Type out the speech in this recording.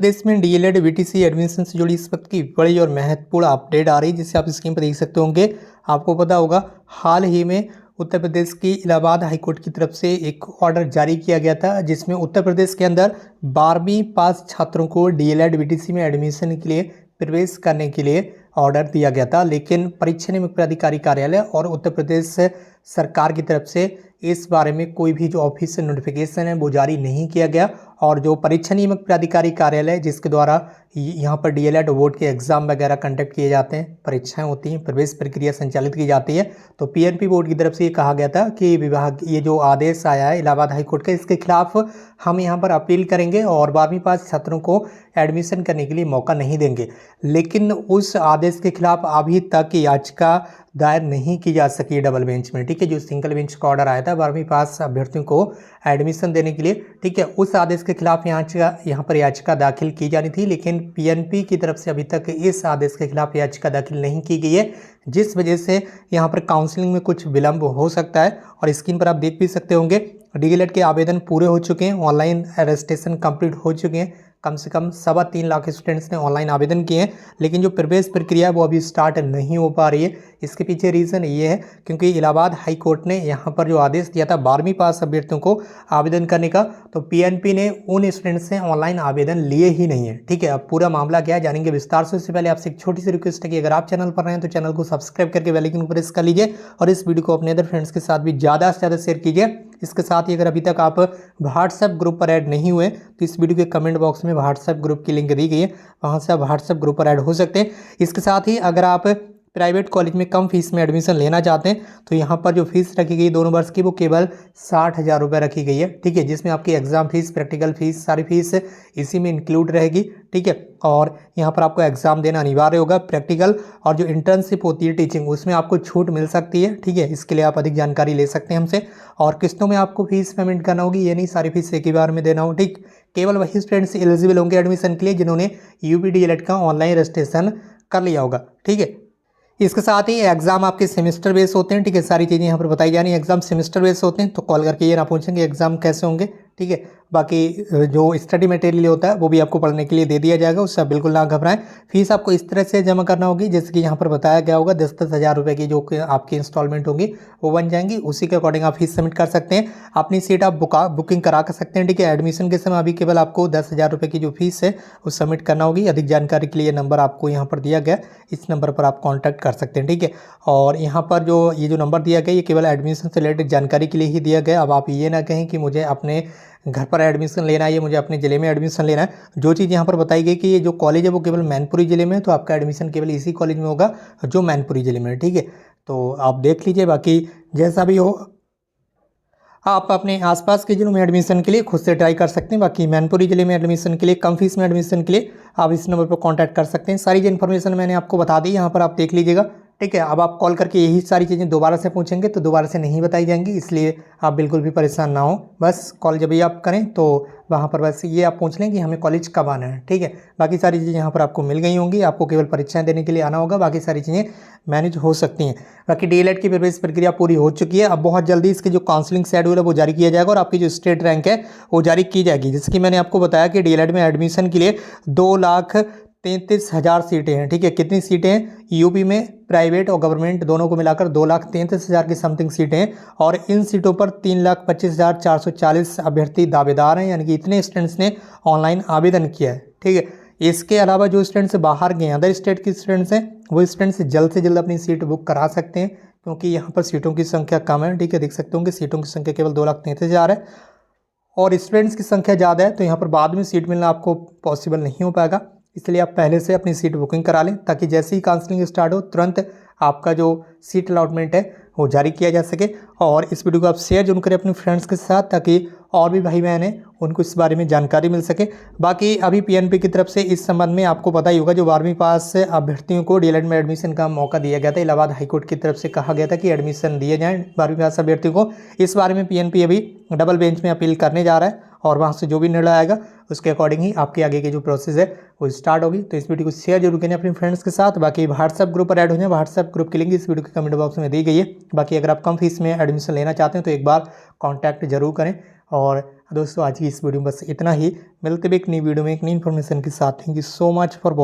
देश में DElEd VTC admission से जुड़ी इस वक्त की बड़ी और महत्वपूर्ण अपडेट आ रही है, जिसे आप स्क्रीन पर देख सकते होंगे। आपको पता होगा हाल ही में उत्तर प्रदेश की इलाहाबाद हाईकोर्ट की तरफ से एक ऑर्डर जारी किया गया था, जिसमें उत्तर प्रदेश के अंदर 12वीं पास छात्रों को डीएलएड वीटीसी में एडमिशन के लिए प्रवेश करने के लिए ऑर्डर दिया गया था। लेकिन परीक्षा नियंत्रक प्राधिकारी कार्यालय और उत्तर प्रदेश सरकार की तरफ से इस बारे में कोई भी जो ऑफिशियल नोटिफिकेशन है वो जारी नहीं किया गया। और जो परीक्षा नियामक प्राधिकारी कार्यालय जिसके द्वारा यहाँ पर डीएलएड बोर्ड के एग्जाम वगैरह कंडक्ट किए जाते हैं, परीक्षाएं होती हैं, प्रवेश प्रक्रिया संचालित की जाती है, तो पीएनपी बोर्ड की तरफ से ये कहा गया था कि विभाग ये जो आदेश आया है इलाहाबाद हाईकोर्ट का, इसके खिलाफ हम यहाँ पर अपील करेंगे और 12वीं पास छात्रों को एडमिशन करने के लिए मौका नहीं देंगे। लेकिन उस आदेश के खिलाफ अभी तक याचिका दायर नहीं की जा सकी डबल बेंच में। ठीक है, जो सिंगल बेंच का ऑर्डर आया था 12वीं पास अभ्यर्थियों को एडमिशन देने के लिए, ठीक है, उस आदेश के खिलाफ यहाँ पर याचिका दाखिल की जानी थी। लेकिन पीएनपी की तरफ से अभी तक इस आदेश के खिलाफ याचिका दाखिल नहीं की गई है, जिस वजह से यहाँ पर काउंसलिंग में कुछ विलंब हो सकता है। और स्क्रीन पर आप देख भी सकते होंगे डीएलएड के आवेदन पूरे हो चुके हैं, ऑनलाइन रजिस्ट्रेशन कंप्लीट हो चुके हैं। कम से कम 3.25 लाख स्टूडेंट्स ने ऑनलाइन आवेदन किए हैं, लेकिन जो प्रवेश प्रक्रिया है वो अभी स्टार्ट नहीं हो पा रही है। इसके पीछे रीज़न ये है क्योंकि इलाहाबाद हाई कोर्ट ने यहाँ पर जो आदेश दिया था 12वीं पास अभ्यर्थियों को आवेदन करने का, तो पीएनपी ने उन स्टूडेंट्स से ऑनलाइन आवेदन लिए ही नहीं है। ठीक है, अब पूरा मामला क्या है जानेंगे विस्तार से। उससे पहले आपसे एक छोटी सी रिक्वेस्ट है कि अगर आप चैनल पर रहे हैं तो चैनल को सब्सक्राइब करके बेल आइकन को प्रेस कर लीजिए और इस वीडियो को अपने अदर फ्रेंड्स के साथ भी ज़्यादा से ज़्यादा शेयर कीजिए। इसके साथ ही अगर अभी तक आप व्हाट्सएप ग्रुप पर ऐड नहीं हुए तो इस वीडियो के कमेंट बॉक्स में व्हाट्सएप ग्रुप की लिंक दी गई है, वहाँ से आप व्हाट्सएप ग्रुप पर ऐड हो सकते हैं। इसके साथ ही अगर आप प्राइवेट कॉलेज में कम फीस में एडमिशन लेना चाहते हैं तो यहाँ पर जो फीस रखी गई दोनों वर्ष की वो केवल 60,000 रुपये रखी गई है। ठीक है, जिसमें आपकी एग्जाम फीस, प्रैक्टिकल फीस, सारी फीस इसी में इंक्लूड रहेगी। ठीक है, और यहाँ पर आपको एग्जाम देना अनिवार्य होगा, प्रैक्टिकल और जो इंटर्नशिप होती है टीचिंग उसमें आपको छूट मिल सकती है। ठीक है, इसके लिए आप अधिक जानकारी ले सकते हैं हमसे। और किस्तों में आपको फीस पेमेंट करना होगी, ये नहीं सारी फीस एक ही बार में देना हो। ठीक, केवल वही स्टूडेंट्स एलिजिबल होंगे एडमिशन के लिए जिन्होंने यूपी डीएलएड का ऑनलाइन रजिस्ट्रेशन कर लिया होगा। ठीक है, इसके साथ ही एग्जाम आपके सेमेस्टर बेस होते हैं। ठीक है, सारी चीज़ें यहाँ पर बताई जा रही हैं, एग्जाम सेमेस्टर बेस होते हैं, तो कॉल करके ये ना पूछेंगे एग्जाम कैसे होंगे। ठीक है, बाकी जो स्टडी मटेरियल होता है वो भी आपको पढ़ने के लिए दे दिया जाएगा, उससे आप बिल्कुल ना घबराएं। फीस आपको इस तरह से जमा करना होगी जैसे कि यहाँ पर बताया गया होगा, 10-10 हज़ार रुपये की जो आपकी इंस्टॉलमेंट होंगी वो बन जाएंगी, उसी के अकॉर्डिंग आप फीस सबमिट कर सकते हैं। अपनी सीट आप बुकिंग करा कर सकते हैं। ठीक है, एडमिशन के समय अभी केवल आपको 10,000 रुपये की जो फीस है वो सबमिट करना होगी। अधिक जानकारी के लिए नंबर आपको यहाँ पर दिया गया, इस नंबर पर आप कॉन्टैक्ट कर सकते हैं। ठीक है, और यहाँ पर ये जो नंबर दिया गया ये केवल एडमिशन से रिलेटेड जानकारी के लिए ही दिया गया। अब आप ये ना कहें कि मुझे अपने घर पर एडमिशन लेना है, मुझे अपने ज़िले में एडमिशन लेना है। जो चीज़ यहाँ पर बताई गई कि ये जो कॉलेज है वो केवल मैनपुरी ज़िले में है, तो आपका एडमिशन केवल इसी कॉलेज में होगा जो मैनपुरी ज़िले में है। ठीक है, तो आप देख लीजिए, बाकी जैसा भी हो आप अपने आसपास के ज़िलों में एडमिशन के लिए खुद से ट्राई कर सकते हैं। बाकी मैनपुरी ज़िले में एडमिशन के लिए, कम फीस में एडमिशन के लिए आप इस नंबर पर कांटेक्ट कर सकते हैं। सारी जो इन्फॉर्मेशन मैंने आपको बता दी, यहाँ पर आप देख लीजिएगा। ठीक है, अब आप कॉल करके यही सारी चीज़ें दोबारा से पूछेंगे तो दोबारा से नहीं बताई जाएंगी, इसलिए आप बिल्कुल भी परेशान ना हो। बस कॉल जब भी आप करें तो वहाँ पर बस ये आप पूछ लें कि हमें कॉलेज कब आना है। ठीक है, बाकी सारी चीज़ें यहाँ पर आपको मिल गई होंगी, आपको केवल परीक्षाएं देने के लिए आना होगा, बाकी सारी चीज़ें मैनेज हो सकती हैं। बाकी डीएलएड की प्रवेश प्रक्रिया पूरी हो चुकी है, अब बहुत जल्दी इसके जो काउंसलिंग शेड्यूल है वो जारी किया जाएगा और आपकी जो स्टेट रैंक है वो जारी की जाएगी। जैसे कि मैंने आपको बताया कि डीएलएड में एडमिशन के लिए 2,33,000 सीटें हैं। ठीक है, कितनी सीटें हैं? यूपी में प्राइवेट और गवर्नमेंट दोनों को मिलाकर 2,33,000 की समथिंग सीटें हैं और इन सीटों पर 3,25,440 अभ्यर्थी दावेदार हैं, यानी कि इतने स्टूडेंट्स ने ऑनलाइन आवेदन किया है। ठीक है, इसके अलावा जो स्टूडेंट्स बाहर गए, अदर स्टेट के स्टूडेंट्स हैं, वो स्टूडेंट्स जल्द से जल्द अपनी सीट बुक करा सकते हैं क्योंकि यहाँ पर सीटों की संख्या कम है। ठीक है, देख सकते होंगे सीटों की संख्या केवल 2,33,000 है और स्टूडेंट्स की संख्या ज़्यादा है, तो यहाँ पर बाद में सीट मिलना आपको पॉसिबल नहीं हो पाएगा। इसलिए आप पहले से अपनी सीट बुकिंग करा लें ताकि जैसे ही काउंसलिंग स्टार्ट हो तुरंत आपका जो सीट अलॉटमेंट है वो जारी किया जा सके। और इस वीडियो को आप शेयर जरूर करें अपने फ्रेंड्स के साथ ताकि और भी भाई बहन हैं उनको इस बारे में जानकारी मिल सके। बाकी अभी पीएनपी की तरफ से इस संबंध में आपको पता ही होगा, जो 12वीं पास अभ्यर्थियों को डीएलएड में एडमिशन का मौका दिया गया था, इलाहाबाद हाईकोर्ट की तरफ से कहा गया था कि एडमिशन दिए जाएँ 12वीं पास अभ्यर्थियों को। इस बारे में पीएनपी अभी डबल बेंच में अपील करने जा रहा है और वहाँ से जो भी निर्णय आएगा उसके अकॉर्डिंग ही आपके आगे की जो प्रोसेस है वो स्टार्ट होगी। तो इस वीडियो को शेयर जरूर करें अपने फ्रेंड्स के साथ। बाकी व्हाट्सएप ग्रुप पर ऐड हो जाए, व्हाट्सएप ग्रुप की लिंक इस वीडियो के कमेंट बॉक्स में दी गई है। बाकी अगर आप कम फीस में एडमिशन लेना चाहते हैं तो एक बार कॉन्टैक्ट जरूर करें और दोस्तों आज की इस वीडियो में बस इतना ही। मिलते भी एक नई वीडियो में एक नई इन्फॉर्मेशन के साथ। Thank you so much for